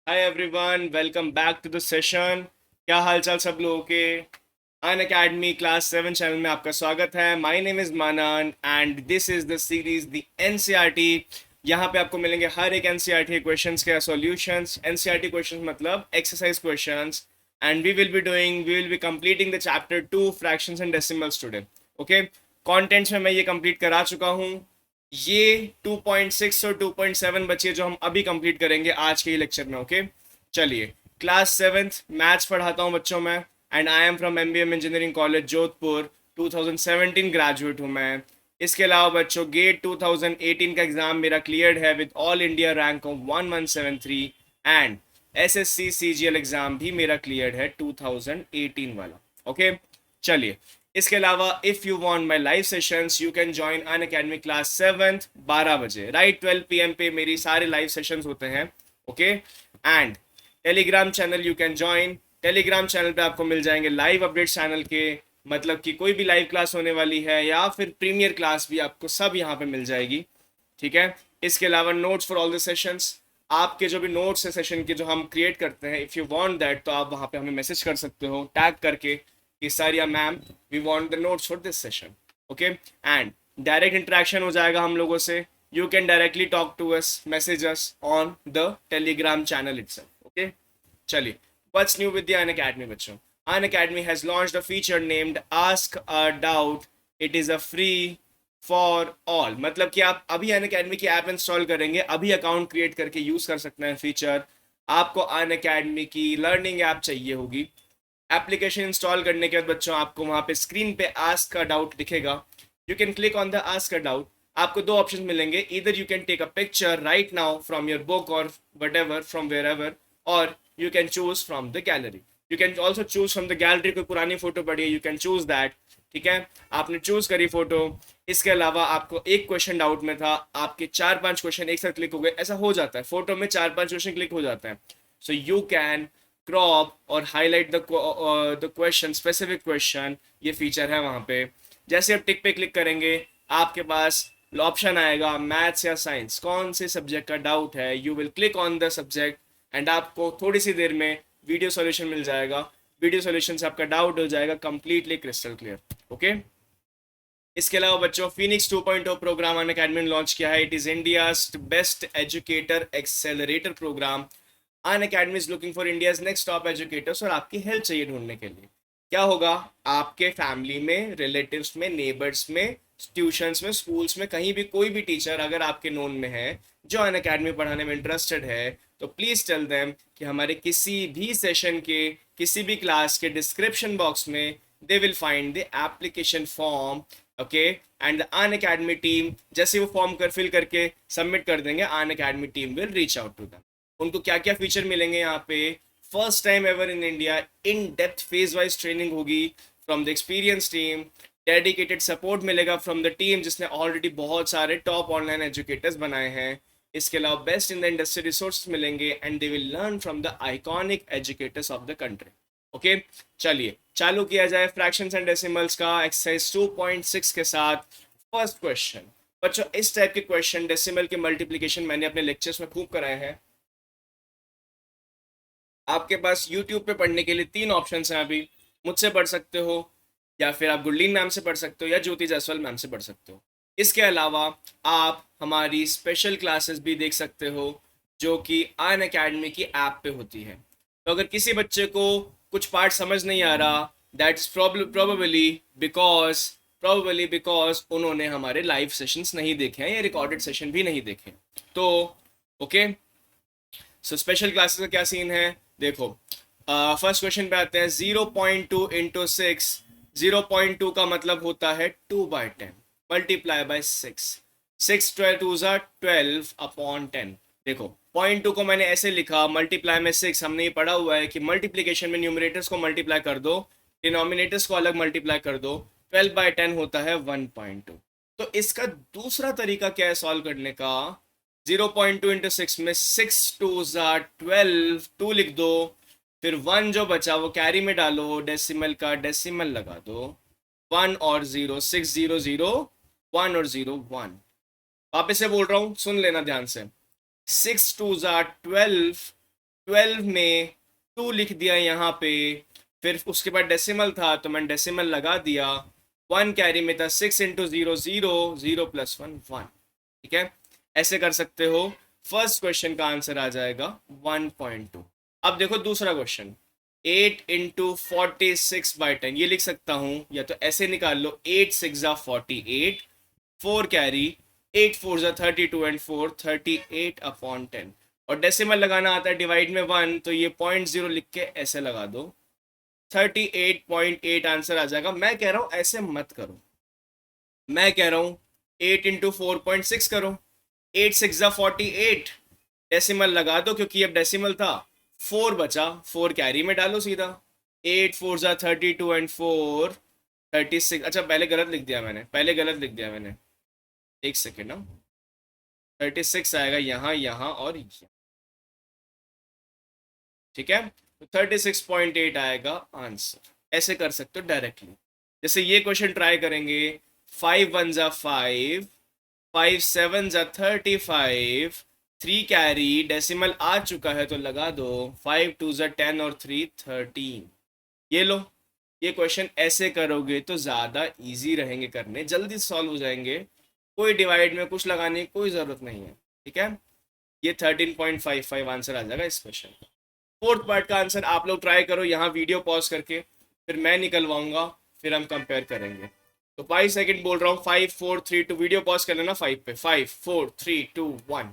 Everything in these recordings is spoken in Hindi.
Hi everyone, welcome back to the session. क्या हाल चाल सब लोगों के। अन अकेडमी क्लास 7 चैनल में आपका स्वागत है। My name is Manan and this is the series the NCERT. यहाँ पे आपको मिलेंगे हर एक एनसीईआरटी क्वेश्चंस के सॉल्यूशंस। एनसीईआरटी क्वेश्चंस मतलब exercise questions. And we will be completing the chapter 2 fractions and decimals today. Okay, contents में मैं ये कंप्लीट करा चुका हूँ। ये 2.6 और 2.7 बचे जो हम अभी कंप्लीट करेंगे आज के ही लेक्चर में। ओके, चलिए। क्लास 7th मैथ्स पढ़ाता हूँ बच्चों में and I am from MBM engineering college Jodhpur. 2017 graduate हूँ मैं। इसके अलावा बच्चों गेट 2018 का एग्जाम मेरा क्लियर है with all India rank of 1173 and SSC CGL exam भी मेरा क्लियर है 2018 वाला। ओके, चलिए। इसके अलावा if you want my live sessions you can join Unacademy class 7th 12 बजे राइट 12 PM पे मेरी सारे लाइव सेशंस होते हैं। Okay, and Telegram channel you can join. Telegram channel पे आपको मिल जाएंगे लाइव अपडेट चैनल के, मतलब कि कोई भी लाइव क्लास होने वाली है या फिर प्रीमियर क्लास भी आपको सब यहाँ पे मिल जाएगी। ठीक है। इसके अलावा notes for all the sessions, आपके जो भी नोट्स है सेशन के जो हम क्रिएट करते हैं, इफ़ यू वांट दैट तो आप वहाँ पे हमें मैसेज कर सकते हो टैग करके कि सर या ma'am we want the notes for this session. Okay, and direct interaction हो जाएगा हम लोगों से। You can directly talk to us, message us on the Telegram channel itself. Okay, चलिए। What's new with the Unacademy बच्चों। Unacademy has launched a feature named ask a doubt. It is a free for all, मतलब कि आप अभी अन अकेडमी की ऐप इंस्टॉल करेंगे, अभी अकाउंट क्रिएट करके यूज कर सकते हैं फीचर। आपको अन अकेडमी की लर्निंग ऐप चाहिए होगी। एप्लीकेशन इंस्टॉल करने के बाद बच्चों आपको वहां पे स्क्रीन पे आस्क का डाउट दिखेगा। You can click on the ask का डाउट। आपको दो ऑप्शन मिलेंगे, इधर you can take a picture right now from your book और whatever from wherever, और you can choose from the gallery. You can also choose from the gallery, कोई पुरानी फोटो पड़ी है यू कैन चूज दैट। ठीक है, आपने चूज करी फोटो। इसके अलावा आपको एक क्वेश्चन डाउट में था, आपके 4-5 क्वेश्चन एक साथ क्लिक हो गए, ऐसा हो जाता है फोटो में 4-5 क्वेश्चन क्लिक हो जाता है। सो यू कैन क्रॉप और highlight the question, specific question. ये फीचर है वहाँ पे। जैसे आप टिक पे क्लिक करेंगे आपके पास ऑप्शन आएगा मैथ्स या साइंस, कौन से सब्जेक्ट का डाउट है। You will click on the subject and आपको थोड़ी सी देर में वीडियो सॉल्यूशन मिल जाएगा। वीडियो सॉल्यूशन से आपका डाउट हो जाएगा कंप्लीटली क्रिस्टल क्लियर। ओके, इसके अलावा बच्चों फिनिक्स 2.0 प्रोग्राम अन अकेडमी ने लॉन्च किया है। It is India's best educator accelerator programme. Unacademy is looking for India's next top educators, और आपकी हेल्प चाहिए ढूंढने के लिए। क्या होगा, आपके फैमिली में, रिलेटिव्स में, नेबर्स में, ट्यूशंस में, स्कूल्स में, कहीं भी कोई भी टीचर अगर आपके नोन में है जो अन अकेडमी पढ़ाने में इंटरेस्टेड है, तो प्लीज़ टेल देम कि हमारे किसी भी सेशन के, किसी भी क्लास के डिस्क्रिप्शन बॉक्स में they will find the application form. Okay, and the Unacademy team जैसे वो फॉर्म कर फिल करके सबमिट कर देंगे, Unacademy team will reach out to them. उनको क्या क्या फीचर मिलेंगे यहाँ पे, first time ever in India in depth phase wise training होगी from the experience team. Dedicated support मिलेगा फ्रॉम द टीम जिसने ऑलरेडी बहुत सारे टॉप ऑनलाइन एजुकेटर्स बनाए हैं। इसके अलावा best in the industry resource मिलेंगे and they will learn from the iconic educators of the country. Okay, चलिए चालू किया जाए फ्रैक्शंस एंड डेसिमल्स का एक्सरसाइज 2.6 के साथ। फर्स्ट क्वेश्चन बच्चों, इस टाइप के क्वेश्चन डेसिमल के मल्टीप्लिकेशन मैंने अपने लेक्चर्स में खूब कराए हैं। आपके पास यूट्यूब पे पढ़ने के लिए 3 ऑप्शन हैं अभी। मुझसे पढ़ सकते हो, या फिर आप गुरलीन मैम से पढ़ सकते हो, या ज्योति जायसवाल मैम से पढ़ सकते हो। इसके अलावा आप हमारी स्पेशल क्लासेस भी देख सकते हो जो कि अन अकेडमी की ऐप पे होती है। तो अगर किसी बच्चे को कुछ पार्ट समझ नहीं आ रहा, दैट्स प्रोबेबली बिकॉज उन्होंने हमारे लाइव सेशंस नहीं देखे हैं या रिकॉर्डेड सेशन भी नहीं देखे। तो ओके, सो स्पेशल क्लासेस का क्या सीन है देखो। फर्स्ट क्वेश्चन पे आते हैं। 0.2 इंटू 6, 0.2 का मतलब होता है 2/10 मल्टीप्लाई बाय 6। 6 12 अपॉन 10। देखो 0.2 को मैंने ऐसे लिखा, मल्टीप्लाई में 6। हमने ये पढ़ा हुआ है कि मल्टीप्लीकेशन में न्यूमरेटर्स को मल्टीप्लाई कर दो, डिनोमिनेटर्स को अलग मल्टीप्लाई कर दो। 12/10 होता है 1.2। तो इसका दूसरा तरीका क्या है सॉल्व करने का। 0.2 इंटू 6 में 6 2 ज़ा 12, 2 लिख दो, फिर 1 जो बचा वो कैरी में डालो, डेसिमल का डेसिमल लगा दो। 1 और 0, 6 0 0, 1 और 0 1। वापस से बोल रहा हूँ, सुन लेना ध्यान से। 6 2 ज़ा 12, 12 में 2 लिख दिया यहाँ पे, फिर उसके बाद डेसिमल था तो मैंने डेसिमल लगा दिया, 1 कैरी में था, 6 इंटू 0 0, 0 प्लस 1 1। ठीक है, ऐसे कर सकते हो। फर्स्ट क्वेश्चन का आंसर आ जाएगा 1.2। अब देखो दूसरा क्वेश्चन, 8 इंटू 46/10, ये लिख सकता हूँ या तो ऐसे निकाल लो, 8 6 जा 48, 4 कैरी, 8 4 जा 32 एंड 4 38/10। और डेसिमल लगाना आता है डिवाइड में 1, तो ये 0.0 लिख के ऐसे लगा दो, 38.8 आंसर आ जाएगा। मैं कह रहा हूँ ऐसे मत करो, मैं कह रहा हूँ 8 इंटू 4.6 करो, 8 6 जा 48, डेसिमल लगा दो क्योंकि अब डेसिमल था, 4 बचा, 4 कैरी में डालो सीधा, 8 4 जा 32 एंड 4 36। अच्छा पहले गलत लिख दिया मैंने, पहले गलत लिख दिया मैंने, एक सेकेंड ना, 36 आएगा यहाँ यहाँ और यहाँ। ठीक है, तो 36.8 आएगा आंसर। ऐसे कर सकते हो डायरेक्टली। जैसे ये क्वेश्चन ट्राई करेंगे, 5 1 जा 5, 5 7 जा 35, 3 कैरी, डेसिमल आ चुका है तो लगा दो, 5 2 जा 10 और 3 13। ये लो, ये क्वेश्चन ऐसे करोगे तो ज़्यादा इजी रहेंगे करने, जल्दी सॉल्व हो जाएंगे, कोई डिवाइड में कुछ लगाने की कोई ज़रूरत नहीं है। ठीक है, ये 13.55 आंसर आ जाएगा इस क्वेश्चन का। फोर्थ पार्ट का आंसर आप लोग ट्राई करो यहाँ वीडियो पॉज करके, फिर मैं निकलवाऊंगा, फिर हम कंपेयर करेंगे। तो 5 सेकंड बोल रहा हूँ, 5 4 3 2, वीडियो पॉज कर लेना 5 पे, 5 4 3 2 1।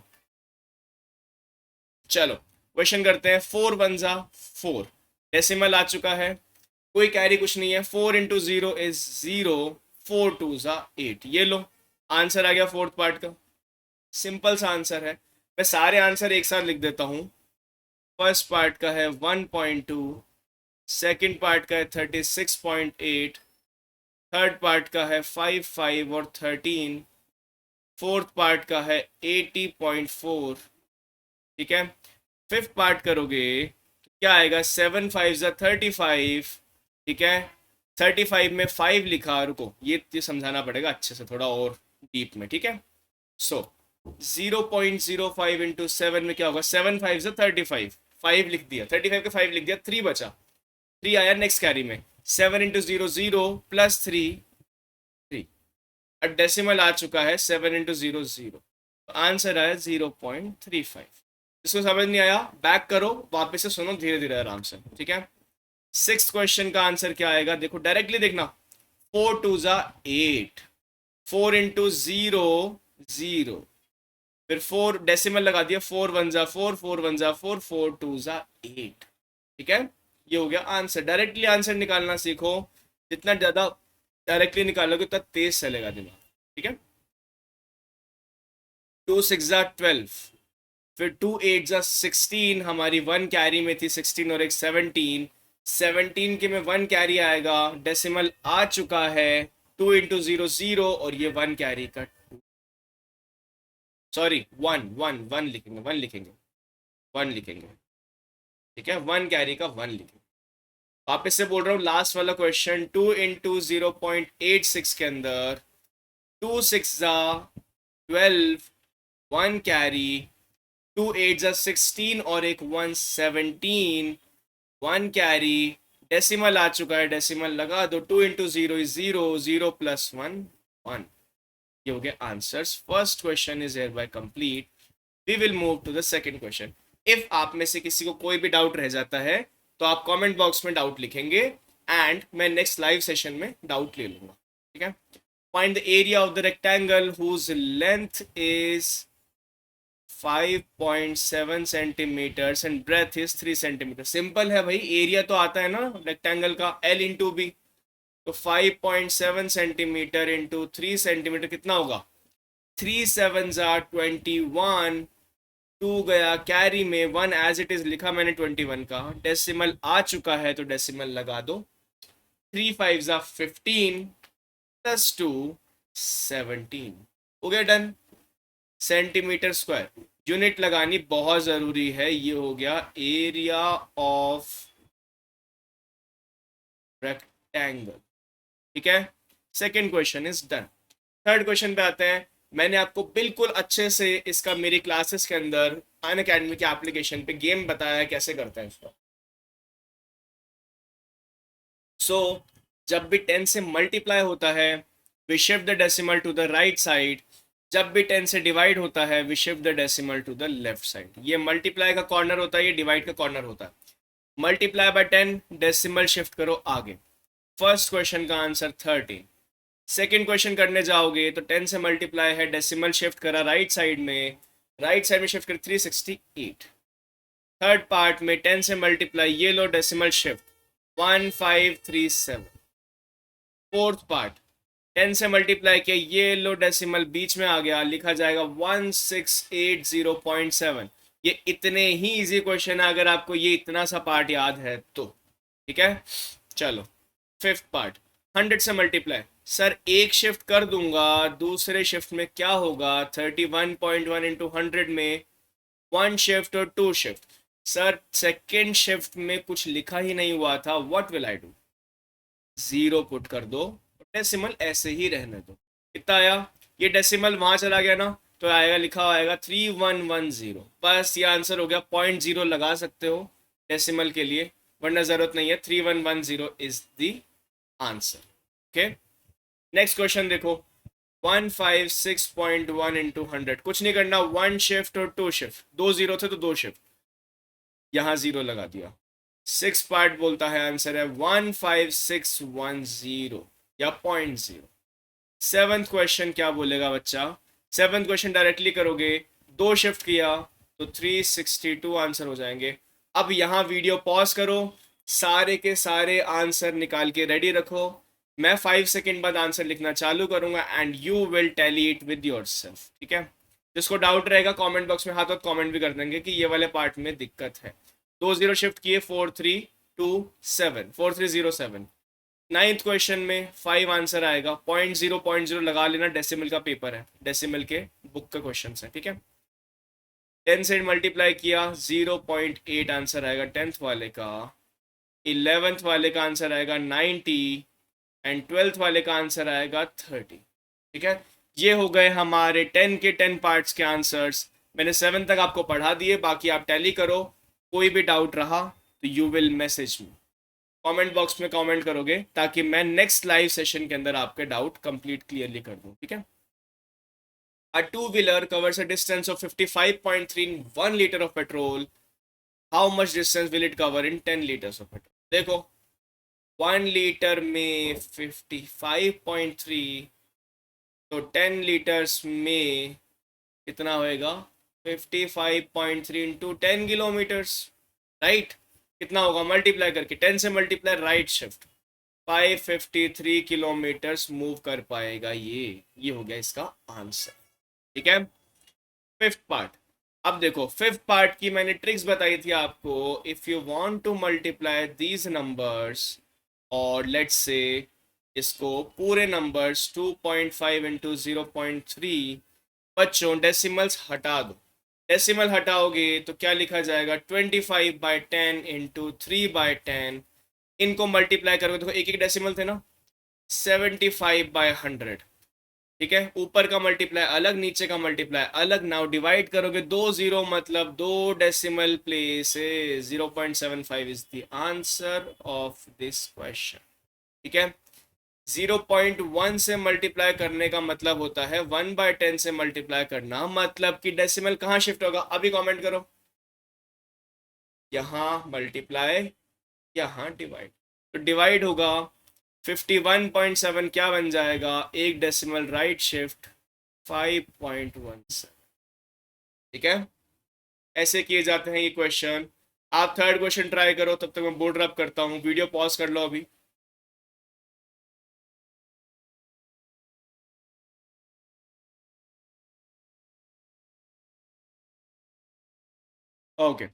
चलो क्वेश्चन करते हैं, 4 1 जा 4, डेसिमल आ चुका है, कोई कैरी कुछ नहीं है, 4 इंटू 0 इज 0, 4 2 जा 8। ये लो आंसर आ गया फोर्थ पार्ट का, सिंपल सा आंसर है। मैं सारे आंसर एक साथ लिख देता हूँ। फर्स्ट पार्ट का है 1.2, सेकंड पार्ट का है 36.8, थर्ड पार्ट का है 5 5 और 13, फोर्थ पार्ट का है 80.4। ठीक है, फिफ्थ पार्ट करोगे तो क्या आएगा, 7 5 जा 35। ठीक है, 35 में 5 लिखा, रुको ये समझाना पड़ेगा अच्छे से थोड़ा और डीप में। ठीक है, सो 0.05 इंटू 7 में क्या होगा, 7 5 जा 35, 5 लिख दिया, 35 के 5 लिख दिया, 3 बचा, 3 आया नेक्स्ट कैरी में, 7 इंटू 0 0 प्लस 3 3। अब डेसिमल आ चुका है 7 इंटू 0 0, तो आंसर आया 0.35। इसको समझ नहीं आया बैक करो, वापस से सुनो धीरे धीरे आराम से। ठीक है, सिक्स क्वेश्चन का आंसर क्या आएगा, देखो डायरेक्टली देखना, 4 2 जा 8, 4 इंटू 0 0, फिर 4 डेसिमल लगा दिया, 4 1 जा 4, 4 1 जा 4, 4 2 जा 8। ठीक है, ये हो गया आंसर। डायरेक्टली आंसर निकालना सीखो, जितना ज़्यादा डायरेक्टली निकालोगे उतना तेज चलेगा दिमाग। ठीक है, 2 6 जा 12, फिर 2 8 जा 16, हमारी 1 कैरी में थी 16 और एक 17, 17 के में 1 कैरी आएगा, डेसिमल आ चुका है, 2 इंटू 0 0 और ये 1 कैरी का, सॉरी 1 1 1 लिखेंगे, 1 लिखेंगे, 1 लिखेंगे। ठीक है, 1 कैरी का 1 लिखेंगे। वापस से बोल रहा हूँ, लास्ट वाला क्वेश्चन, 2 इंटू 0.86 के अंदर 2 6 जा 12, 1 कैरी, 2 8 जा 16 और एक 1 17, 1 कैरी, डेसिमल आ चुका है, डेसिमल लगा दो, 2 इंटू 0 इज 0, 0 प्लस 1 1। ये हो गया answers. First question is here by complete. We will move to the second question. If आप में से किसी को कोई भी डाउट रह जाता है तो आप कमेंट बॉक्स में डाउट लिखेंगे एंड मैं नेक्स्ट लाइव सेशन में डाउट ले लूंगा। ठीक है, find the area of the rectangle whose length is 5.7 centimetres and breadth is 3 centimetre. Simple है भाई, एरिया तो आता है ना रेक्टेंगल का, L इंटू बी, तो 5.7 सेंटीमीटर इंटू 3 सेंटीमीटर कितना होगा, 3 7 जा 21, 2 गया कैरी में, 1 एज इट इज लिखा मैंने 21 का, डेसिमल आ चुका है तो डेसिमल लगा दो, 3 5 जा 15 प्लस 2 17। हो गया डन। सेंटीमीटर स्क्वायर यूनिट लगानी बहुत ज़रूरी है। ये हो गया एरिया ऑफ रेक्टेंगल। ठीक है, second question is done. Third question पे आते हैं। मैंने आपको बिल्कुल अच्छे से इसका मेरी क्लासेस के अंदर अन अकेडमी के एप्लीकेशन पे गेम बताया है कैसे करते हैं इसको। सो जब भी 10 से मल्टीप्लाई होता है we shift the decimal to the right side, जब भी 10 से डिवाइड होता है we shift the decimal to the left side. ये मल्टीप्लाई का कॉर्नर होता है, ये डिवाइड का कॉर्नर होता है। मल्टीप्लाई बाय 10, डेसिमल शिफ्ट करो आगे। फर्स्ट क्वेश्चन का आंसर 13। सेकेंड क्वेश्चन करने जाओगे तो 10 से मल्टीप्लाई है, डेसिमल शिफ्ट करा राइट साइड में, राइट साइड में शिफ्ट कर 368। थर्ड पार्ट में 10 से मल्टीप्लाई, ये लो डेसिमल शिफ्ट 1537। फोर्थ पार्ट 10 से मल्टीप्लाई किया, ये लो डेसिमल बीच में आ गया, लिखा जाएगा 1680.7। ये इतने ही इजी क्वेश्चन है अगर आपको ये इतना सा पार्ट याद है तो। ठीक है, चलो फिफ्थ पार्ट 100 से मल्टीप्लाई। सर एक शिफ्ट कर दूंगा, दूसरे शिफ्ट में क्या होगा? 31.1 इंटू 100 में 1 शिफ्ट और 2 शिफ्ट। सर सेकेंड शिफ्ट में कुछ लिखा ही नहीं हुआ था, what will I do? 0 put कर दो, डेसिमल ऐसे ही रहने दो। कितना आया? ये डेसिमल वहां चला गया ना, तो आएगा, लिखा हुआ आएगा 3110। बस ये आंसर हो गया। 0.0 लगा सकते हो डेसिमल के लिए, वरना जरूरत नहीं है। 3110 is the answer. Okay, next question देखो। 156.1 इंटू 100, कुछ नहीं करना, 1 शिफ्ट और 2 शिफ्ट, 2 जीरो थे तो 2 शिफ्ट, यहां 0 लगा दिया। 6 पार्ट बोलता है, आंसर है 15610 या 0.0। सेवंथ क्वेश्चन क्या बोलेगा बच्चा? सेवंथ क्वेश्चन डायरेक्टली करोगे, 2 शिफ्ट किया तो 362 आंसर हो जाएंगे। अब यहाँ वीडियो पॉज करो, सारे के सारे आंसर निकाल के रेडी रखो। मैं 5 सेकेंड बाद आंसर लिखना चालू करूंगा and you will tally it with yourself. ठीक है, जिसको डाउट रहेगा कमेंट बॉक्स में हाथ हाथ कमेंट भी कर देंगे कि ये वाले पार्ट में दिक्कत है। 2 0 शिफ्ट किए, 4327, 4307। नाइन्थ क्वेश्चन में 5 आंसर आएगा। 0.0 लगा लेना, डेसिमल का पेपर है, डेसिमल के बुक का क्वेश्चन है। ठीक है, 10 से मल्टीप्लाई किया, 0.8 आंसर आएगा 10th वाले का। 11th वाले का आंसर आएगा 90 एंड 12th वाले का आंसर आएगा 30। ठीक है, ये हो गए हमारे 10 के 10 पार्ट्स के आंसर्स। मैंने 7 तक आपको पढ़ा दिए, बाकी आप टैली करो। कोई भी डाउट रहा तो you will message me, comment box में कमेंट करोगे ताकि मैं नेक्स्ट लाइव सेशन के अंदर आपके डाउट कंप्लीट क्लियरली कर दूं। ठीक है, a two-wheeler covers a distance of 55.3 in 1 liter of petrol. How much distance will it cover in 10 liters of petrol? देखो 1 लीटर में 55.3, तो 10 लीटर्स में कितना होएगा? 55.3 इंटू 10 किलोमीटर्स, राइट? कितना होगा मल्टीप्लाई करके? 10 से multiply, right shift, 553 kilometres move कर पाएगा। ये हो गया इसका आंसर। ठीक है, फिफ्थ पार्ट। अब देखो फिफ्थ पार्ट की मैंने ट्रिक्स बताई थी आपको। If you want to multiply these numbers, और लेट्स से इसको पूरे नंबर्स 2.5 इंटू 0.3, बच्चों डेसिमल्स हटा दो। डेसिमल हटाओगे तो क्या लिखा जाएगा? 25/10 इंटू 3/10। इनको मल्टीप्लाई करोगे, देखो एक एक डेसिमल थे ना, 75/100। ठीक है, ऊपर का मल्टीप्लाई अलग, नीचे का मल्टीप्लाई अलग। नाउ डिवाइड करोगे, 2 0 मतलब 2 decimal places, 0.75 is the answer of this question. ठीक है, 0.1 से मल्टीप्लाई करने का मतलब होता है 1/10 से मल्टीप्लाई करना, मतलब कि डेसिमल कहाँ शिफ्ट होगा? अभी कमेंट करो। यहाँ मल्टीप्लाई, यहाँ डिवाइड, तो डिवाइड होगा 51.7, क्या बन जाएगा? एक डेसिमल राइट शिफ्ट 5.17। ठीक है, ऐसे किए जाते हैं ये क्वेश्चन। आप थर्ड क्वेश्चन ट्राई करो, तब तक मैं बोर्ड रब करता हूँ। वीडियो पॉज कर लो अभी। Okay,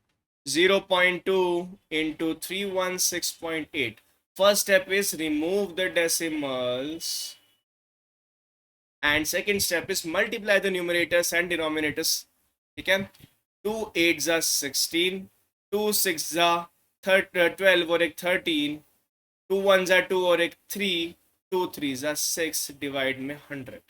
0.2 into 316.8. First step is remove the decimals, and second step is multiply the numerators and denominators. ठीक है, 2 8 जा 16, 2 6 जा 12 और एक 13, 2 1 जा 2 और एक 3, 2 3 जा 6, डिवाइड में 100।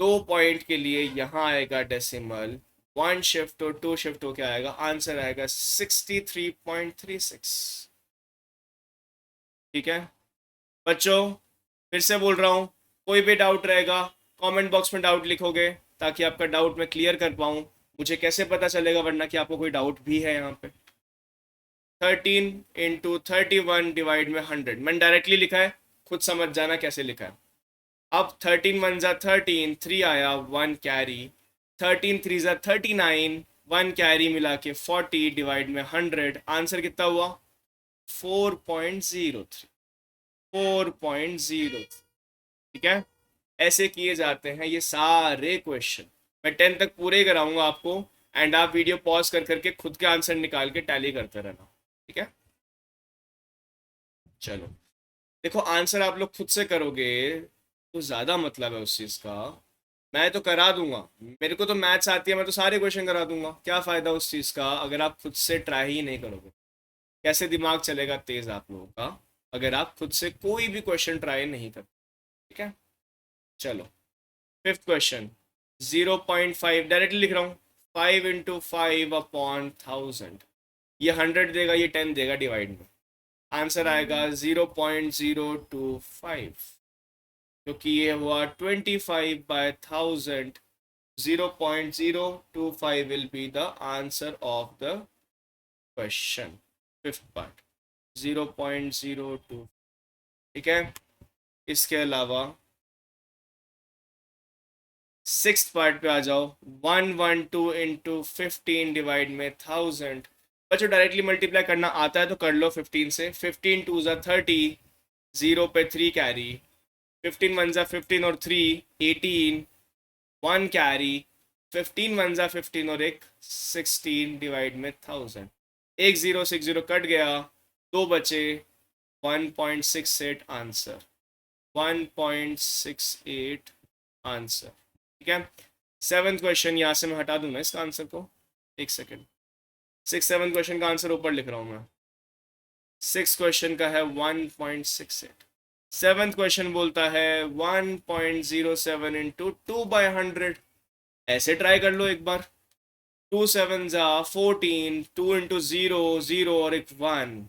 2 पॉइंट के लिए यहाँ आएगा डेसिमल, 1 शिफ्ट और 2 शिफ्ट हो, क्या आएगा आंसर आएगा 63.36। ठीक है बच्चों, फिर से बोल रहा हूँ, कोई भी डाउट रहेगा कमेंट बॉक्स में डाउट लिखोगे ताकि आपका डाउट मैं क्लियर कर पाऊँ। मुझे कैसे पता चलेगा वरना कि आपको कोई डाउट भी है यहाँ पे। 13 × 31 डिवाइड में 100, मैंने डायरेक्टली लिखा है, खुद समझ जाना कैसे लिखा है। अब 13 1 ज़ा 13, 3 आया 1 कैरी, 13 3 ज़ा 39, 1 कैरी मिला के 40 डिवाइड में 100, आंसर कितना हुआ 4.03। 4.03। ठीक है, ऐसे किए जाते हैं ये सारे क्वेश्चन। मैं 10 तक पूरे कराऊंगा आपको, एंड आप वीडियो पॉज कर करके खुद के आंसर निकाल के टैली करते रहना। ठीक है चलो, देखो आंसर आप लोग खुद से करोगे तो ज़्यादा मतलब है उस चीज़ का। मैं तो करा दूंगा, मेरे को तो मैथ्स आती है, मैं तो सारे क्वेश्चन करा दूंगा, क्या फ़ायदा उस चीज़ का अगर आप खुद से ट्राई ही नहीं करोगे। कैसे दिमाग चलेगा तेज़ आप लोगों का अगर आप खुद से कोई भी क्वेश्चन ट्राई नहीं करते। ठीक है चलो, फिफ्थ क्वेश्चन, 0.5 डायरेक्टली लिख रहा हूँ, 5 × 5/1000, ये 100 देगा, ये 10 देगा डिवाइड में, आंसर आएगा 0.025, क्योंकि ये हुआ 25/1000। 0.025 will be the answer of the question, fifth part 0.02। ठीक है, इसके अलावा सिक्स पार्ट पे आ जाओ, 112 × 15 डिवाइड में 1000। बच्चों डायरेक्टली मल्टीप्लाई करना आता है तो कर लो 15 से, 15 2 ज़ा 30, 0 पे 3 कैरी, 15 1 ज़ा 15 और 3 18, 1 कैरी, 15 1 ज़ा 15 और एक 16 डिवाइड में 1000, एक 0 6 0 कट गया, दो बचे, 1.68 आंसर, 1.68 आंसर। ठीक है, सेवन्थ क्वेश्चन यहाँ से मैं हटा दूंगा इसका आंसर को, एक सेकेंड, 6 7 क्वेश्चन का आंसर ऊपर लिख रहा हूँ मैं, 6 क्वेश्चन का है 1.68, सेवन्थ क्वेश्चन बोलता है 1.07 × 2/100, ऐसे ट्राई कर लो एक बार, 2 7 ज़ा 14, 2 × 0 0 और एक 1,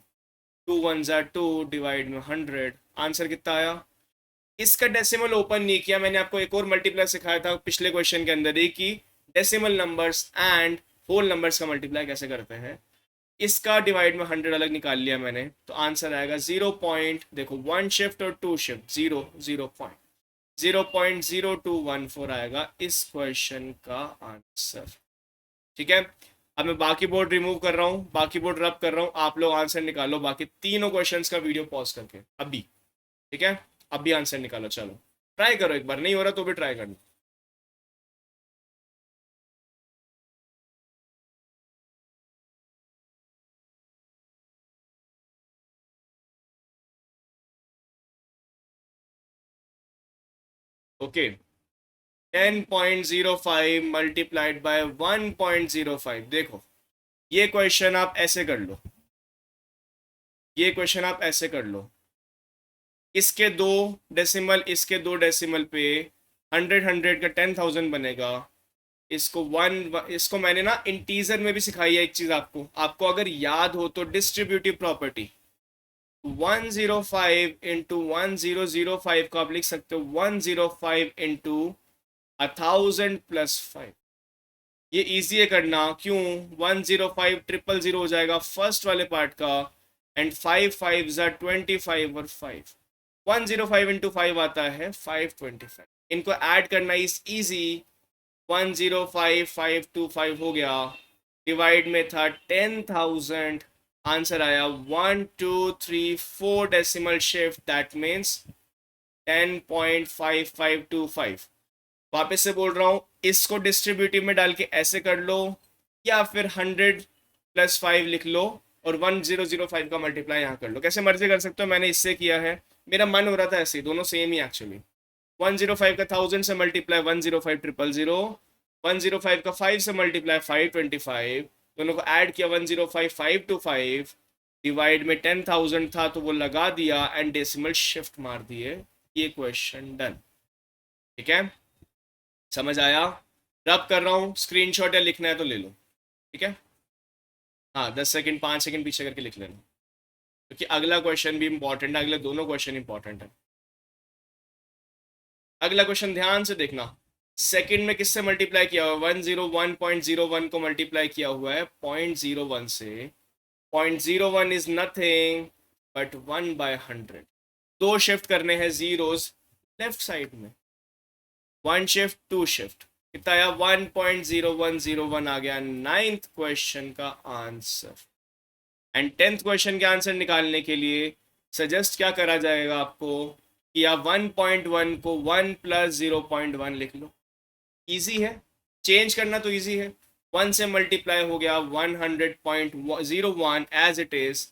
2 1 ज़ा 2 डिवाइड में 100, आंसर कितना आया। इसका डेसिमल ओपन नहीं किया मैंने, आपको एक और मल्टीप्लाई सिखाया था पिछले क्वेश्चन के अंदर ही कि decimal numbers and whole numbers का मल्टीप्लाई कैसे करते हैं। इसका डिवाइड में 100 अलग निकाल लिया मैंने, तो आंसर आएगा 0 पॉइंट, देखो 1 शिफ्ट और 2 शिफ्ट, 0.0214 आएगा इस क्वेश्चन का आंसर। ठीक है, अब मैं बाकी बोर्ड रिमूव कर रहा हूँ, बाकी बोर्ड रब कर रहा हूँ, आप लोग आंसर निकालो बाकी तीनों क्वेश्चंस का वीडियो पॉज करके अभी। ठीक है, अभी आंसर निकालो, चलो ट्राई करो एक बार, नहीं हो रहा तो भी ट्राई करना। ओके, 10.05 मल्टीप्लाइड बाय 1.05, देखो ये क्वेश्चन आप ऐसे कर लो, ये क्वेश्चन आप ऐसे कर लो, इसके दो डेसिमल, इसके दो डेसिमल पे 100 का 10,000 बनेगा, इसको वन, इसको मैंने ना इंटीजर में भी सिखाई है एक चीज आपको, आपको अगर याद हो तो, डिस्ट्रीब्यूटिव प्रॉपर्टी, 105 × 1005 को आप लिख सकते हो 105 × 1000 + 5, ये इजी है करना, क्यों 105 000 हो जाएगा फर्स्ट वाले पार्ट का, एंड 5 5 ज़ा 25 और 5, 105 × 5 आता है 525, इनको ऐड करना इज इजी, 105 525 हो गया, डिवाइड में था 10,000, आंसर आया 1 2 3 4 डेसिमल शिफ्ट, दैट मीन्स 10.5525। वापस से बोल रहा हूँ, इसको डिस्ट्रीब्यूटिव में डाल के ऐसे कर लो, या फिर 100 + 5 लिख लो और 1005 का मल्टीप्लाई यहाँ कर लो, कैसे मर्जी कर सकते हो, मैंने इससे किया है, मेरा मन हो रहा था ऐसे, दोनों सेम ही एक्चुअली। 105 का 1000 से मल्टीप्लाई 105 000, 105 का 5 से मल्टीप्लाई 525, दोनों को ऐड किया 105 525, डिवाइड में 10,000 था तो वो लगा दिया एंड डेसिमल शिफ्ट मार दिए, ये क्वेश्चन डन। ठीक है, समझ आया? रब कर रहा हूँ, स्क्रीनशॉट या लिखना है तो ले लो, ठीक है? हाँ 10 सेकंड 5 सेकंड पीछे करके लिख लेना, क्योंकि अगला क्वेश्चन भी इंपॉर्टेंट है, अगले दोनों क्वेश्चन इंपॉर्टेंट है। अगला क्वेश्चन ध्यान से देखना, सेकंड में किससे मल्टीप्लाई किया हुआ है? 101.01 को मल्टीप्लाई किया हुआ है 0.01 से। 0.01 इज नथिंग बट 1/100। दो शिफ्ट करने हैं जीरोस लेफ्ट साइड में, 1 शिफ्ट 2 शिफ्ट, कितना आया? 1.0101 आ गया नाइन्थ क्वेश्चन का आंसर। एंड 10th क्वेश्चन के आंसर निकालने के लिए सजेस्ट क्या करा जाएगा आपको कि आप 1.1 को 1 + 0.1 लिख लो। इजी है, चेंज करना तो इजी है। 1 से मल्टीप्लाई हो गया 100.01 एज इट इज,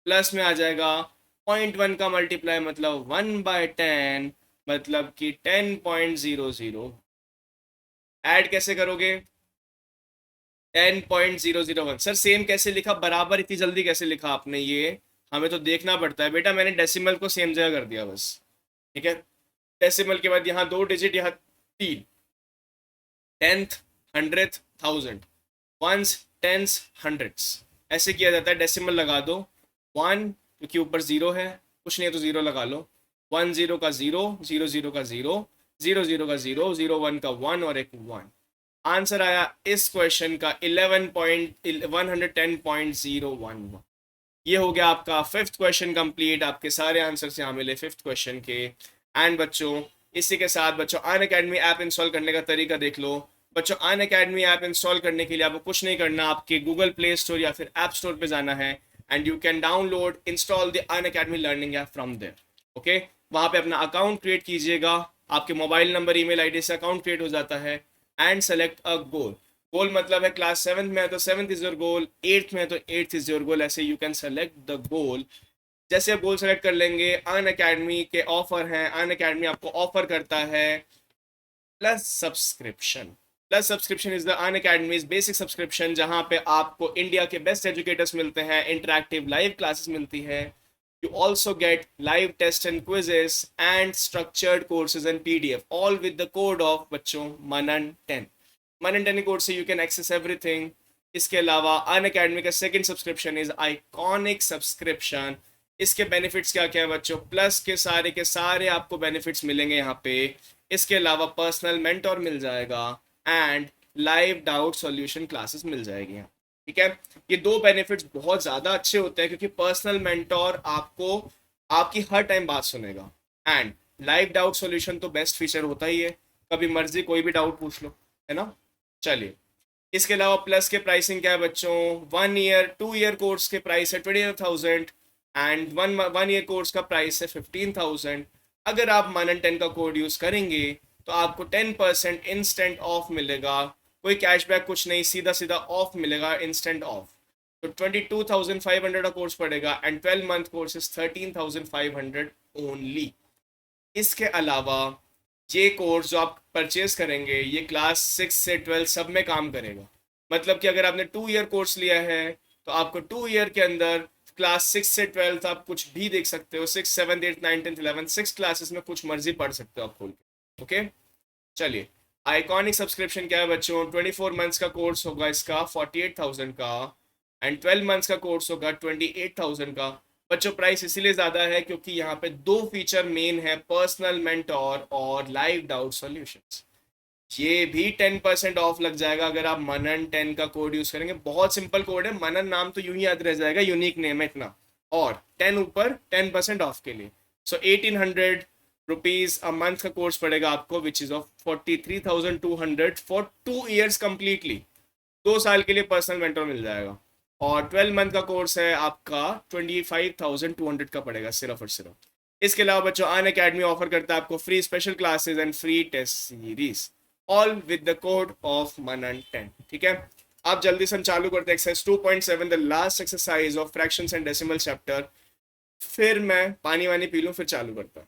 प्लस में आ जाएगा 0.1 का मल्टीप्लाई मतलब 1/10, मतलब कि 10.001। ऐड कैसे करोगे? 10.001। सर सेम कैसे लिखा, बराबर इतनी जल्दी कैसे लिखा आपने? ये हमें तो देखना पड़ता है बेटा, मैंने डेसिमल को सेम जगह कर दिया बस, ठीक है? डेसिमल के बाद यहाँ 2 डिजिट, यहाँ 3, 10th 100th 1000, once 10s 100s, ऐसे किया जाता है। डेसिमल लगा दो 1, क्योंकि ऊपर 0 है, कुछ नहीं है तो 0 लगा लो। 1 0 का 0, 0 0 का 0, 0 0 का 0, 0 1 का 1 और एक 1। आंसर आया इस क्वेश्चन का 110.011। ये हो गया आपका फिफ्थ क्वेश्चन कंप्लीट। आपके सारे आंसर यहाँ मिले फिफ्थ क्वेश्चन के। एंड बच्चों इसी के साथ बच्चों अन अकेडमी ऐप इंस्टॉल करने का तरीका देख लो। बच्चों अन अकेडमी ऐप इंस्टॉल करने के लिए आपको कुछ नहीं करना, आपके गूगल प्ले स्टोर या फिर ऐप स्टोर पे जाना है and you can download install the Unacademy learning app from there. Okay, वहाँ पे अपना अकाउंट क्रिएट कीजिएगा, आपके मोबाइल नंबर ईमेल आईडी से अकाउंट क्रिएट हो जाता है। एंड सेलेक्ट अ गोल। गोल मतलब है क्लास 7th में है तो 7th is your goal, 8th में है तो 8th इज योर गोल, ऐसे you can select the goal. जैसे आप गोल सेलेक्ट कर लेंगे, अन अकेडमी के ऑफर हैं, अन अकेडमी आपको ऑफर करता है plus subscription. Plus subscription is the Unacademy's basic subscription, जहां पे आपको इंडिया के बेस्ट एजुकेटर्स मिलते हैं, इंटरैक्टिव लाइव क्लासेस मिलती है। You also get live tests and quizzes and structured courses and PDF, all with the code of बच्चों Manan10। Manan10 कोड से you can access everything। इसके अलावा अन अकेडमी का second subscription is iconic subscription. इसके बेनिफिट्स क्या क्या है बच्चों? प्लस के सारे आपको बेनिफिट्स मिलेंगे यहाँ पे। इसके अलावा पर्सनल मेंटोर मिल जाएगा and live doubt solution classes मिल जाएगी यहाँ, ठीक है? ये दो बेनिफिट्स बहुत ज़्यादा अच्छे होते हैं, क्योंकि पर्सनल मेंटोर आपको आपकी हर टाइम बात सुनेगा एंड लाइव डाउट सॉल्यूशन तो बेस्ट फीचर होता ही है, कभी मर्जी कोई भी डाउट पूछ लो, है ना? चलिए, इसके अलावा प्लस के प्राइसिंग क्या है बच्चों? 1 ईयर 2 ईयर कोर्स के प्राइस है 25,000 एंड वन ईयर कोर्स का प्राइस है 15,000। अगर आप Manan10 का कोड यूज़ करेंगे तो आपको 10% इंस्टेंट ऑफ मिलेगा, कोई कैशबैक कुछ नहीं, सीधा सीधा ऑफ मिलेगा, इंस्टेंट ऑफ। तो 22,500 का कोर्स पड़ेगा and 12 month course is 13,500 only. इसके अलावा ये कोर्स जो आप परचेज करेंगे ये क्लास 6 से 12 सब में काम करेगा। मतलब कि अगर आपने 2 ईयर कोर्स लिया है तो आपको 2 ईयर के अंदर क्लास 6 से 12 आप कुछ भी देख सकते हो, 6 7 8 9 10 11 6 क्लासेस में कुछ मर्जी पढ़ सकते हो आप खोल के। ओके, चलिए, आइकॉनिक सब्सक्रिप्शन क्या है बच्चों? 24 मंथ्स का कोर्स होगा इसका 48,000 का एंड 12 मंथ्स का कोर्स होगा 28,000 का। बच्चों प्राइस इसीलिए ज़्यादा है क्योंकि यहाँ पे दो फीचर मेन है, पर्सनल मेंटोर और लाइव डाउट सॉल्यूशंस। ये भी 10% ऑफ लग जाएगा अगर आप Manan10 का कोड यूज़ करेंगे। बहुत सिंपल कोड है, मनन नाम तो यूं ही याद रह जाएगा, यूनिक नेम है इतना, और 10 ऊपर 10% ऑफ के लिए। सो 1800 रुपीज़ अ मंथ का कोर्स पड़ेगा आपको, which is of 43,200 for 2 years completely. 2 साल के लिए पर्सनल मेंटर मिल जाएगा। और 12 मंथ का कोर्स है आपका 25,200 का पड़ेगा सिर्फ और सिर्फ। इसके अलावा बच्चों अन अकेडमी ऑफर करता है आपको free special classes and free test series, all with the code of Manan10, ठीक है? आप जल्दी से हम चालू करते हैं exercise 2.7, the last exercise of fractions and decimal chapter. फिर मैं पानी वानी पी लूं फिर चालू करता हूं।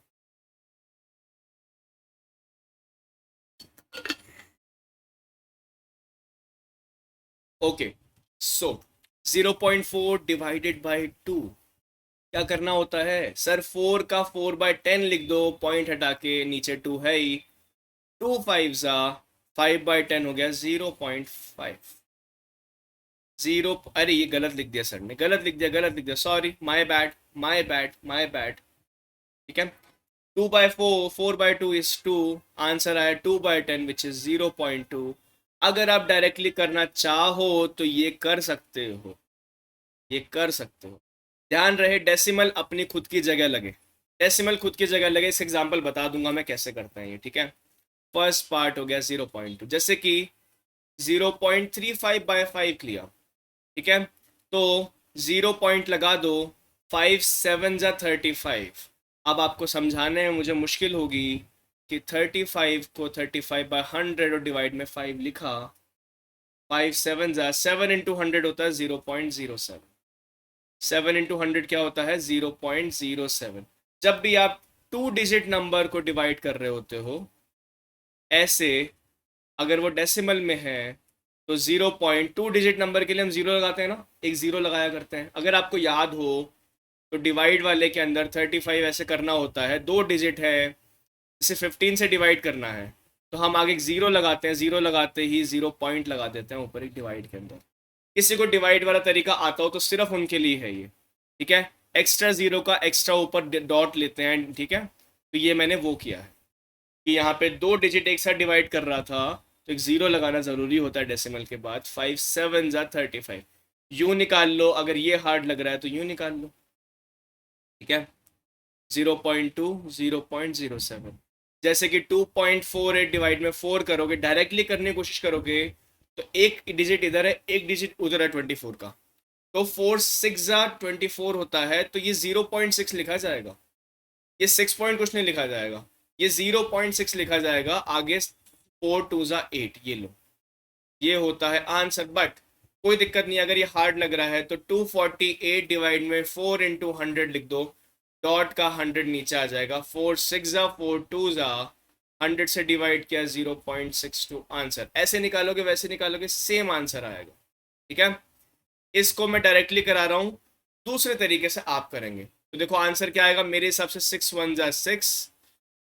ओके, सो 0.4 डिवाइडेड बाई 2 क्या करना होता है? सर 4 का 4/10 लिख दो, पॉइंट हटा के, नीचे 2 है ही। 2 5 जा 5/10 हो गया 0.5। जीरो, अरे ये गलत लिख दिया सर ने, गलत लिख दिया, सॉरी, माय बैड। ठीक है, 2/4, 4/2 इज 2, आंसर आया 2/10 विच इज 0.2। अगर आप डायरेक्टली करना चाहो तो ये कर सकते हो। ध्यान रहे डेसिमल अपनी खुद की जगह लगे, इस एग्जांपल बता दूंगा मैं कैसे करते हैं ये। ठीक है, फर्स्ट पार्ट हो गया 0.2, जैसे कि 0.35/5 लिया। ठीक है, तो 0 पॉइंट लगा दो, 5 7 जा 35। अब आपको समझाने में मुझे मुश्किल होगी कि 35 को 35/100 और डिवाइड में 5 लिखा। 5 7 जा 7 × 100 होता है 0.07। 7 × 100 क्या होता है 0.07। जब भी आप 2 डिजिट नंबर को डिवाइड कर रहे होते हो ऐसे, अगर वो डेसिमल में है तो 0.2 डिजिट नंबर के लिए हम जीरो लगाते हैं ना, एक जीरो लगाया करते हैं। अगर आपको याद हो तो डिवाइड वाले के अंदर 35 ऐसे करना होता है, 2 डिजिट है, इसे 15 से डिवाइड करना है, तो हम आगे एक जीरो लगाते हैं, जीरो लगाते ही 0 पॉइंट लगा देते हैं ऊपर एक डिवाइड के अंदर। किसी को डिवाइड वाला तरीका आता हो तो सिर्फ उनके लिए है ये। ठीक है, एक्स्ट्रा जीरो का एक्स्ट्रा ऊपर डॉट लेते हैं। ठीक है, तो ये मैंने वो किया है कि यहाँ पे 2 डिजिट एक साथ डिवाइड कर रहा था तो एक जीरो लगाना जरूरी होता है डेसिमल के बाद। 5 7 जा 35, यूं निकाल लो, अगर ये हार्ड लग रहा है तो यूं निकाल लो। ठीक है, 0.2 0.07। जैसे कि 2.48 डिवाइड में 4 करोगे, डायरेक्टली करने की कोशिश करोगे तो एक डिजिट इधर है, एक डिजिट उधर है 24 का, तो 4 6 जा 24 होता है, तो ये 0.6 लिखा जाएगा। ये 6 पॉइंट कुछ नहीं लिखा जाएगा, ये 0.6 लिखा जाएगा। आगे 4 2 जा 8, ये लो, ये होता है आंसर। बट कोई दिक्कत नहीं, अगर ये हार्ड लग रहा है तो 248 डिवाइड में 4 × 100 लिख दो, डॉट का 100 नीचे आ जाएगा। 4 6 जा 4 2 जा 100 से डिवाइड किया 0.62, आंसर। ऐसे निकालोगे वैसे निकालोगे सेम आंसर आएगा। ठीक है, इसको मैं डायरेक्टली करा रहा हूं, दूसरे तरीके से आप करेंगे तो देखो आंसर क्या आएगा। मेरे हिसाब से 6 1 जा 6,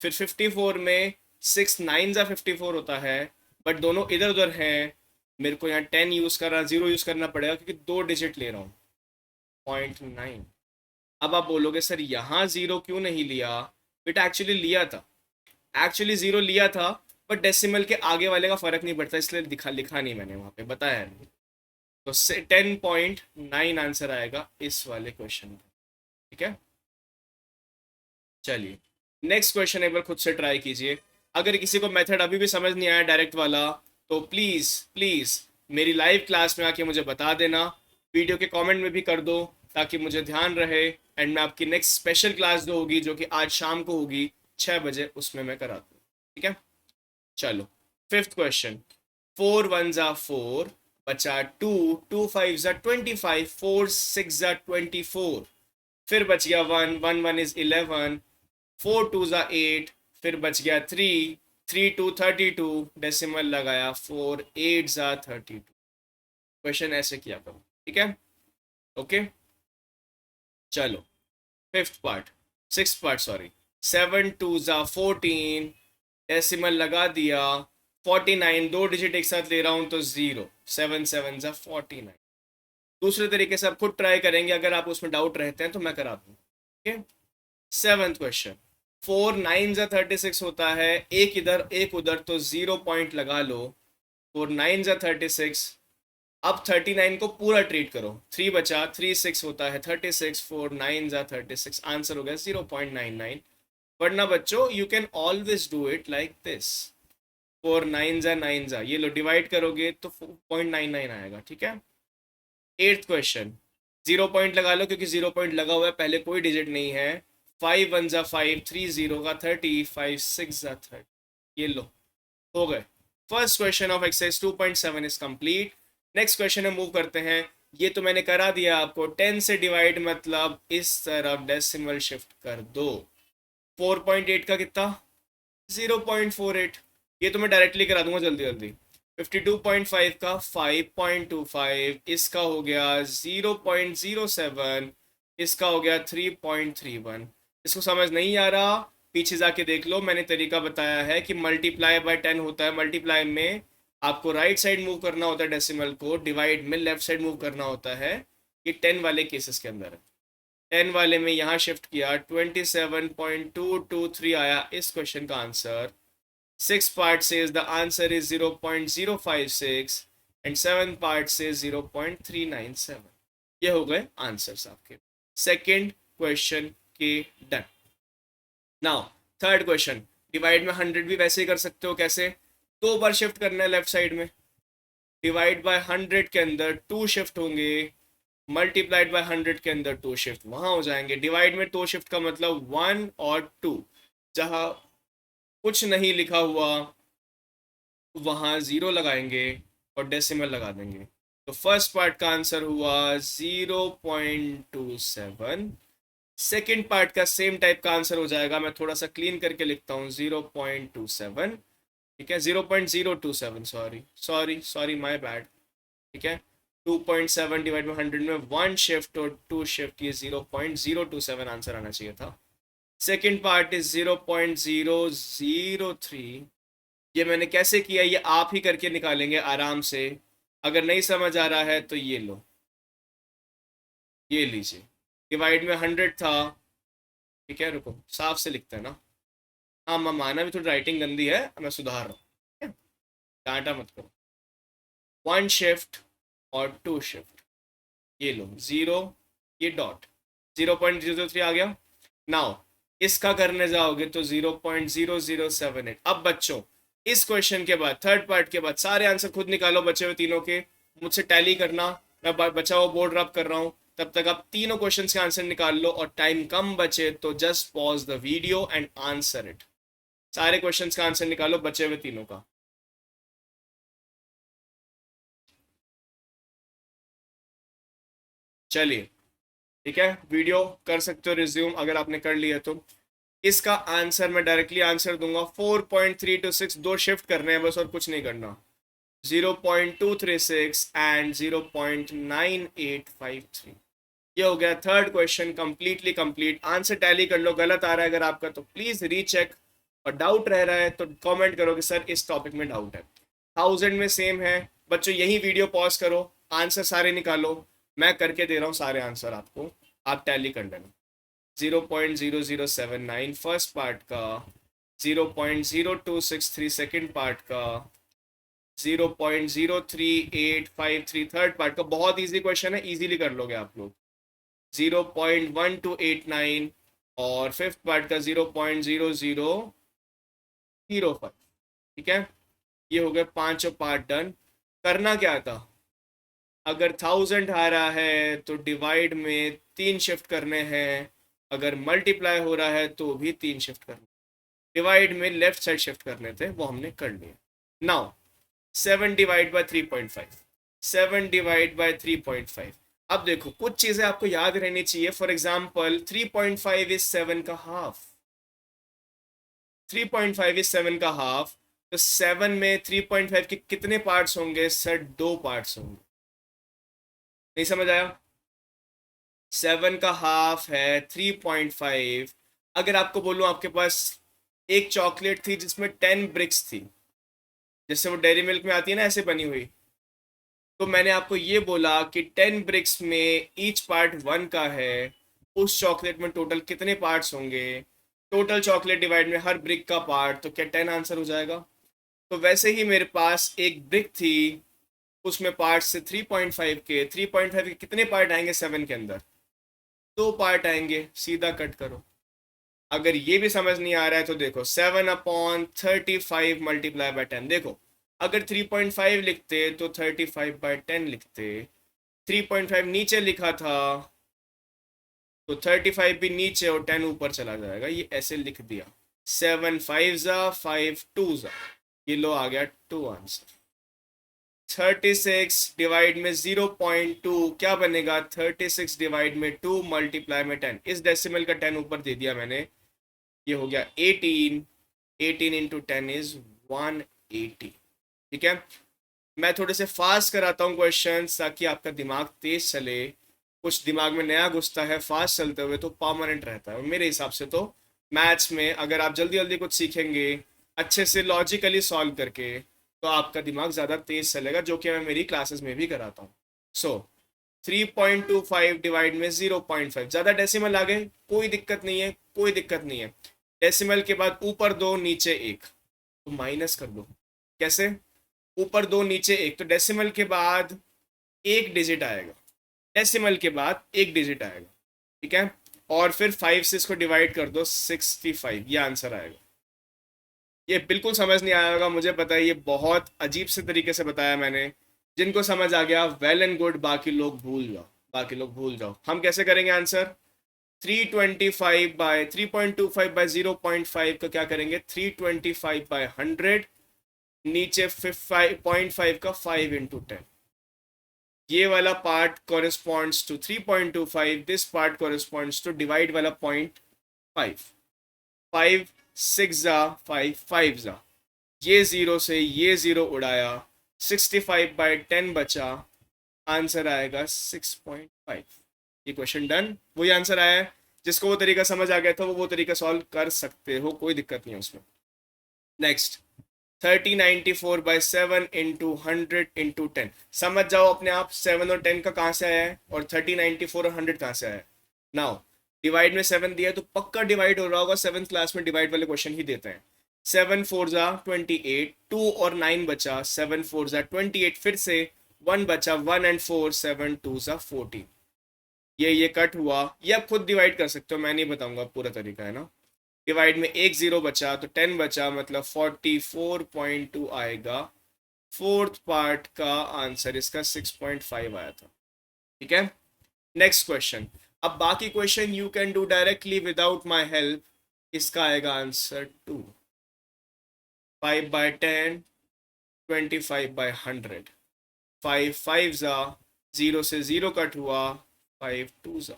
फिर 54 में 6 9 जा 54 होता है, बट दोनों इधर उधर हैं। मेरे को यहाँ 10 यूज करना, 0 यूज करना पड़ेगा क्योंकि 2 डिजिट ले रहा हूँ। 0.9। अब आप बोलोगे सर यहाँ जीरो क्यों नहीं लिया, बेटा एक्चुअली लिया था, एक्चुअली जीरो लिया था, बट डेसिमल के आगे वाले का फर्क नहीं पड़ता, इसलिए लिखा नहीं मैंने, वहां पे बताया है। तो 10.9 आंसर आएगा इस वाले क्वेश्चन का। ठीक है, चलिए नेक्स्ट क्वेश्चन एक बार खुद से ट्राई कीजिए। अगर किसी को मेथड अभी भी समझ नहीं आया डायरेक्ट वाला, तो प्लीज़ प्लीज़ मेरी लाइव क्लास में आके मुझे बता देना, वीडियो के कमेंट में भी कर दो ताकि मुझे ध्यान रहे, एंड मैं आपकी नेक्स्ट स्पेशल क्लास जो होगी, जो कि आज शाम को होगी 6 बजे, उसमें मैं करा दूँ। ठीक है, चलो फिफ्थ क्वेश्चन। 4 1 जा 4 बचा 2, 2 5 जा 25, 4 6 जा 24, फिर बच गया 1, 1 1 इज 11, 4 2 जा 8, फिर बच गया 3, 3 2 32, डेसिमल लगाया 4, 8 जा 32। क्वेश्चन ऐसे किया करो। ठीक है, ओके, चलो सिक्स पार्ट सॉरी। 7 2 जा 14, डेसिमल लगा दिया। 49, 2 डिजिट एक साथ ले रहा हूं तो 0, 7 7 जा 49। दूसरे तरीके से आप खुद ट्राई करेंगे, अगर आप उसमें डाउट रहते हैं तो मैं करा दूँ। ठीक है, सेवंथ क्वेश्चन। 4 9 जा 36 होता है, एक इधर एक उधर, तो 0 पॉइंट लगा लो। 4 9 जा 36। अब 39 को पूरा ट्रीट करो, 3 बचा, 3 6 होता है 36, 4 9 जा 36, आंसर हो गया 0.99। वरना बच्चों you can always do it like this, 4 9 जा 9 जा, ये लो डिवाइड करोगे तो 0.99 आएगा। ठीक है, एट्थ क्वेश्चन। 0 पॉइंट लगा लो क्योंकि 0 पॉइंट लगा हुआ है, पहले कोई डिजिट नहीं है। 5 1 जा 5, 3 0 का 30, 5 6 जा 30, ये लो हो गए। First question of exercise 2.7 is complete. Next question में मूव करते हैं। ये तो मैंने करा दिया आपको, 10 से डिवाइड मतलब इस तरफ डेसिमल शिफ्ट कर दो। 4.8 का कितना 0.48, ये तो मैं डायरेक्टली करा दूंगा जल्दी जल्दी। 52.5 का 5.25, इसका हो गया 0.07, इसका हो गया 3.31। इसको समझ नहीं आ रहा पीछे जाके देख लो, मैंने तरीका बताया है कि मल्टीप्लाई बाय 10 होता है। मल्टीप्लाई में आपको राइट साइड मूव करना होता है डेसिमल को, डिवाइड में लेफ्ट साइड मूव करना होता है। ये 10 वाले केसेस के अंदर है। 10 वाले में यहाँ शिफ्ट किया, 27.223 आया इस क्वेश्चन का आंसर। 6 पार्ट से the answer is 0.056 and 7 part से 0.397। ये हो गए आंसर्स आपके सेकेंड क्वेश्चन के। Done. Now third question, divide में 100 भी वैसे ही कर सकते हो। कैसे? 2 बार शिफ्ट करना है लेफ्ट साइड में। डिवाइड बाय 100 के अंदर 2 शिफ्ट होंगे, मल्टीप्लाइड बाय 100 के अंदर 2 शिफ्ट वहां हो जाएंगे। डिवाइड में 2 शिफ्ट का मतलब 1 और 2, जहां कुछ नहीं लिखा हुआ वहां 0 लगाएंगे और डेसिमल लगा देंगे। तो फर्स्ट पार्ट का आंसर हुआ 0.27। सेकेंड पार्ट का सेम टाइप का आंसर हो जाएगा, मैं थोड़ा सा क्लीन करके लिखता हूँ, 0.27। ठीक है, 0.027, सॉरी माय बैड। ठीक है, 2.7 डिवाइड बाई 100 में 1 शिफ्ट और 2 शिफ्ट, ये 0.027 आंसर आना चाहिए था। Second part is 0.003। ये मैंने कैसे किया, ये आप ही करके निकालेंगे आराम से। अगर नहीं समझ आ रहा है तो ये लो, ये लीजिए। डिवाइड में 100 था। ठीक है, रुको साफ से लिखते हैं ना। हाँ, मैं माना भी थोड़ी राइटिंग गंदी है, मैं सुधार रहा हूँ, डांटा मत करो। 1 शिफ्ट और 2 शिफ्ट, ये लो 0, ये डॉट, 0.003 आ गया। नाउ इसका करने जाओगे तो 0.0078। अब बच्चों इस क्वेश्चन के बाद, थर्ड पार्ट के बाद, सारे आंसर खुद निकालो बचे हुए तीनों के, मुझसे टैली करना। मैं बचा हुआ बोर्ड रब कर रहा हूँ, तब तक आप तीनों क्वेश्चन के आंसर निकाल लो, और टाइम कम बचे तो just pause the video and answer it. सारे क्वेश्चन का आंसर निकालो बचे हुए तीनों का। चलिए ठीक है, वीडियो कर सकते हो रिज्यूम अगर आपने कर लिया तो। इसका आंसर मैं डायरेक्टली आंसर दूंगा, 4.326, 2 शिफ्ट करने हैं बस और कुछ नहीं करना। 0.236 एंड 0.9853। ये हो गया third question completely complete. Answer tally कर लो, गलत आ रहा है अगर आपका तो प्लीज रीचेक, और डाउट रह रहा है तो कमेंट करो कि सर इस टॉपिक में डाउट है। 1000 में सेम है बच्चों। यही वीडियो पॉज करो, आंसर सारे निकालो, मैं करके दे रहा हूँ सारे आंसर आपको, आप टैली कर लेना। 0.0079 फर्स्ट पार्ट का, 0.0263 सेकेंड पार्ट का, 0.03853 थर्ड पार्ट का। बहुत इजी क्वेश्चन है, इजीली कर लोगे आप लोग। 0.1289 और फिफ्थ पार्ट का 0.0005। ठीक है, ये हो गए पांचों पार्ट डन। करना क्या था, अगर 1000 आ रहा है तो डिवाइड में 3 शिफ्ट करने हैं, अगर मल्टीप्लाई हो रहा है तो भी 3 शिफ्ट करने। डिवाइड में लेफ्ट साइड शिफ्ट करने थे, वो हमने कर लिए। Now 7 divide by 3.5, 7 divide by 3.5। अब देखो कुछ चीजें आपको याद रहनी चाहिए। फॉर एग्जाम्पल 3.5 इज 7 का हाफ, 3.5 इज 7 का हाफ। तो 7 में 3.5 के कितने पार्ट्स होंगे सर? 2 पार्ट्स होंगे। नहीं समझ आया? 7 का हाफ है 3.5। अगर आपको बोलूं आपके पास एक चॉकलेट थी जिसमें 10 ब्रिक्स थी, जैसे वो डेयरी मिल्क में आती है ना ऐसे बनी हुई, तो मैंने आपको ये बोला कि 10 ब्रिक्स में ईच पार्ट 1 का है, उस चॉकलेट में टोटल कितने पार्ट्स होंगे? टोटल चॉकलेट डिवाइड में हर ब्रिक का पार्ट, तो क्या 10 आंसर हो जाएगा? तो वैसे ही मेरे पास एक ब्रिक थी, उसमें पार्ट से 3.5 के, 3.5 के कितने पार्ट आएंगे 7 के अंदर? 2 पार्ट आएंगे, सीधा कट करो। अगर ये भी समझ नहीं आ रहा है तो देखो 7/35 मल्टीप्लाई बाय 10। देखो अगर 3.5 लिखते तो 35/10 लिखते, 3.5 नीचे लिखा था तो 35 भी नीचे और 10 ऊपर चला जाएगा, ये ऐसे लिख दिया। 7 5 5 2 ये लो आ गया 2 आंसर। 36 डिवाइड में 0.2 क्या बनेगा? 36 डिवाइड में 2 मल्टीप्लाई में 10, इस डेसिमल का 10 ऊपर दे दिया मैंने, ये हो गया 18। 18 इंटू 10 इज 180। ठीक है, मैं थोड़े से फास्ट कराता हूँ क्वेश्चन ताकि आपका दिमाग तेज चले। कुछ दिमाग में नया घुसता है फास्ट चलते हुए तो परमानेंट रहता है, मेरे हिसाब से तो मैथ्स में अगर आप जल्दी जल्दी कुछ सीखेंगे अच्छे से लॉजिकली सॉल्व करके, तो आपका दिमाग ज़्यादा तेज चलेगा, जो कि मैं मेरी क्लासेस में भी कराता हूँ। सो 3.25 डिवाइड में 0.5, ज़्यादा डेसिमल आ गए, कोई दिक्कत नहीं है, कोई दिक्कत नहीं है। डेसिमल के बाद ऊपर दो नीचे एक, तो माइनस कर दो। कैसे? ऊपर दो नीचे एक, तो डेसिमल के बाद एक डिजिट आएगा, डेसिमल के बाद एक डिजिट आएगा, ठीक है। और फिर 5 से इसको डिवाइड कर दो, 65, ये आंसर आएगा। ये बिल्कुल समझ नहीं आया होगा, मुझे पता है, ये बहुत अजीब से तरीके से बताया मैंने। जिनको समझ आ गया वेल एंड गुड, बाकी लोग भूल जाओ, बाकी लोग भूल जाओ। हम कैसे करेंगे आंसर? 325 बाय 3.25 बाय 0.5 का क्या करेंगे? 325 बाय 100, नीचे 5.5 का 5 इंटू 10। ये वाला part corresponds to 3.25, this part corresponds to divide वाला पॉइंट 5। 5 6 जा 5 5 जा, ये जीरो से ये जीरो उड़ाया, 65 बाय 10 बचा, आंसर आएगा 6.5। ये क्वेश्चन डन। वही आंसर आया है। जिसको वो तरीका समझ आ गया था वो तरीका सॉल्व कर सकते हो, कोई दिक्कत नहीं है उसमें। Next, 3094 by 7 into 100 into 10। समझ जाओ अपने आप 7 और 10 का कहाँ से आया है और 3094 और 100 कहाँ से आया है। नाउ डिवाइड में 7 दिया है तो पक्का डिवाइड हो रहा होगा, 7th क्लास में डिवाइड वाले क्वेश्चन ही देते हैं। 7 4 जा 28, 2 और 9 बचा, 7 4 जा 28, फिर से 1 बचा, 1 एंड 4, 7 2 जा 14। ये कट हुआ, ये आप खुद डिवाइड कर सकते हो, मैं नहीं बताऊंगा, पूरा तरीका है ना। डिवाइड में एक जीरो बचा तो 10 बचा, मतलब 44.2 आएगा। फोर्थ पार्ट का आंसर इसका 6.5 आया था, ठीक है। Next question. अब बाकी question you can do directly without my help. इसका आएगा आंसर 2। 5 बाय 10, 25 बाय 100, 5 5 जा, 0 से 0 कट हुआ, 5 2 जा,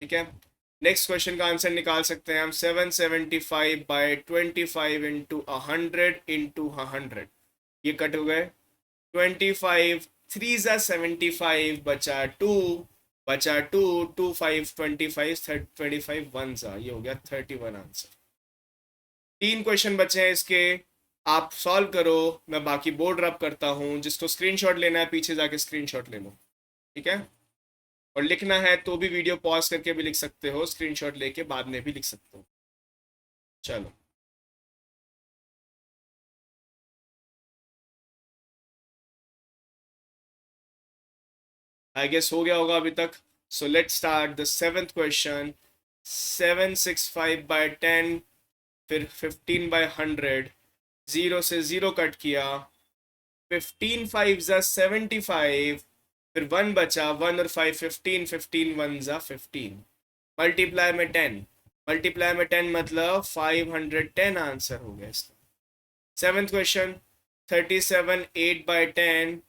ठीक है। नेक्स्ट क्वेश्चन का आंसर निकाल सकते हैं हम। 775 बाय 25 इंटू 100 इंटू 100, ये कट हो गए। 25 3 जा 75, बचा 2, बचा 2, 2 5 25, 25 1 जा, ये हो गया 31 आंसर। 3 क्वेश्चन बचे हैं इसके, आप सॉल्व करो, मैं बाकी बोर्ड रब करता हूँ। जिसको स्क्रीनशॉट लेना है पीछे जाके स्क्रीनशॉट ले लो, ठीक है। और लिखना है तो भी वीडियो पॉज करके भी लिख सकते हो, स्क्रीनशॉट लेके बाद में भी लिख सकते हो। चलो, आई गेस हो गया होगा अभी तक। So let's start the 7th question. 765 by 10, फिर 15 बाय 100, 0 से 0 कट किया, 15 5 जा 75, फिर 1 बचा, 1 और 5 15, 15 1 जा 15, मल्टीप्लाई में 10, मल्टीप्लाई में 10 मतलब 510 आंसर हो गया इसका। 7th question. 37 8 बाय 10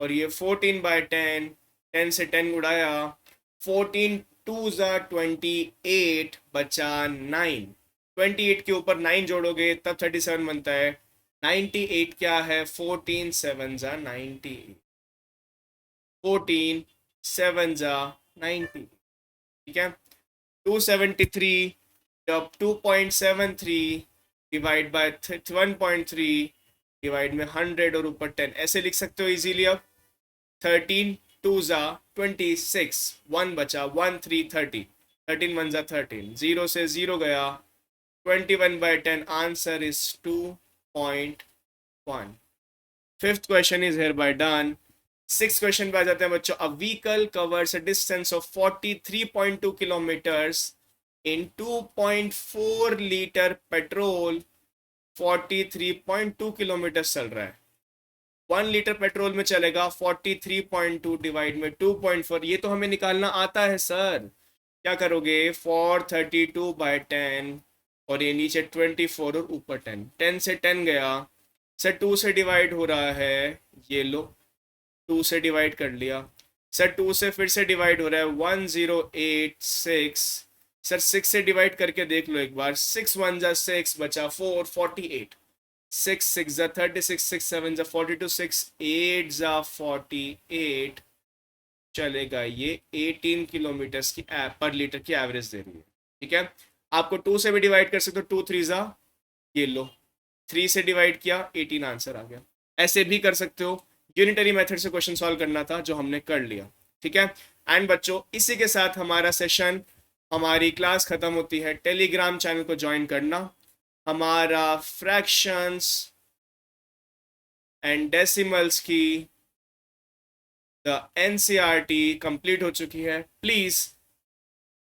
और ये 14 बाय 10, 10 से 10 उड़ाया, 14 2 जा 28, बचा 9, 28 के ऊपर 9 जोड़ोगे तब 37 बनता है। 98 क्या है? 14 7 जा 98, 14 7 जा 90, ठीक है। 273, अब 2.73 डिवाइड बाय 1.3 डिवाइड में 100 और ऊपर 10, ऐसे लिख सकते हो इजीली। अब 13 2 जा 26, 1 बचा, 1 3 30, 13 1 जा 13, 0 से 0 गया, 21 by 10, answer is 2.1। Fifth question is here bye done. 6th question पे आ जाते हैं बच्चों। A vehicle covers a distance of 43.2 kilometres in 2.4 litre petrol, 43.2 kilometre चल रहा है। 1 लीटर पेट्रोल में चलेगा, 43.2 डिवाइड में 2.4, ये तो हमें निकालना आता है सर। क्या करोगे? 432 बाय 10 और ये नीचे 24 और ऊपर 10, 10 से 10 गया, सर 2 से डिवाइड हो रहा है, ये लो 2 से डिवाइड कर लिया, सर 2 से फिर से डिवाइड हो रहा है, 1086, सर 6 से डिवाइड करके देख लो एक बार, 6 1 जा 6, बचा 4, 48, 6 6 जा 36, 6 7 जा 42, 6 8 जा 48, चलेगा ये 18 किलोमीटर की पर लीटर की एवरेज दे रही है, ठीक है। आपको 2 से भी डिवाइड कर सकते हो, 2 3 जा, ये लो 3 से डिवाइड किया 18 आंसर आ गया। ऐसे भी कर सकते हो, यूनिटरी मेथड से क्वेश्चन सॉल्व करना था जो हमने कर लिया, ठीक है। एंड बच्चों इसी के साथ हमारा सेशन, हमारी क्लास खत्म होती है। टेलीग्राम चैनल को ज्वाइन करना। हमारा फ्रैक्शंस एंड डेसिमल्स की द एनसीईआरटी कंप्लीट हो चुकी है। प्लीज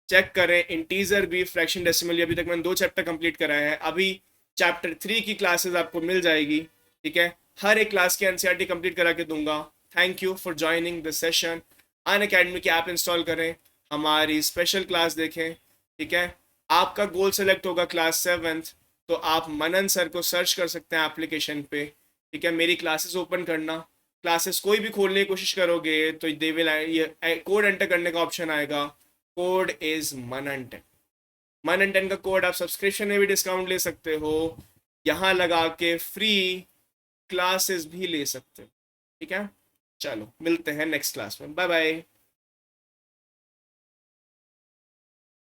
चेक करें, इंटीजर भी, फ्रैक्शन, डेसिमल, अभी तक मैंने 2 चैप्टर कंप्लीट कराए हैं। अभी चैप्टर 3 की क्लासेस आपको मिल जाएगी, ठीक है। हर एक क्लास की एनसीईआरटी कंप्लीट करा के दूंगा। Thank you for joining the session. Unacademy की ऐप इंस्टॉल करें, हमारी स्पेशल क्लास देखें, ठीक है। आपका गोल सेलेक्ट होगा क्लास 7th, तो आप मनन सर को सर्च कर सकते हैं एप्लीकेशन पे, ठीक है। मेरी क्लासेस ओपन करना, क्लासेस कोई भी खोलने की कोशिश करोगे तो दे विल, ये कोड एंटर करने का ऑप्शन आएगा, कोड इज मनन10। मनन10 का कोड आप सब्सक्रिप्शन में भी डिस्काउंट ले सकते हो, यहाँ लगा के फ्री क्लासेस भी ले सकते हो, ठीक है। चलो मिलते हैं नेक्स्ट क्लास में, बाय बाय।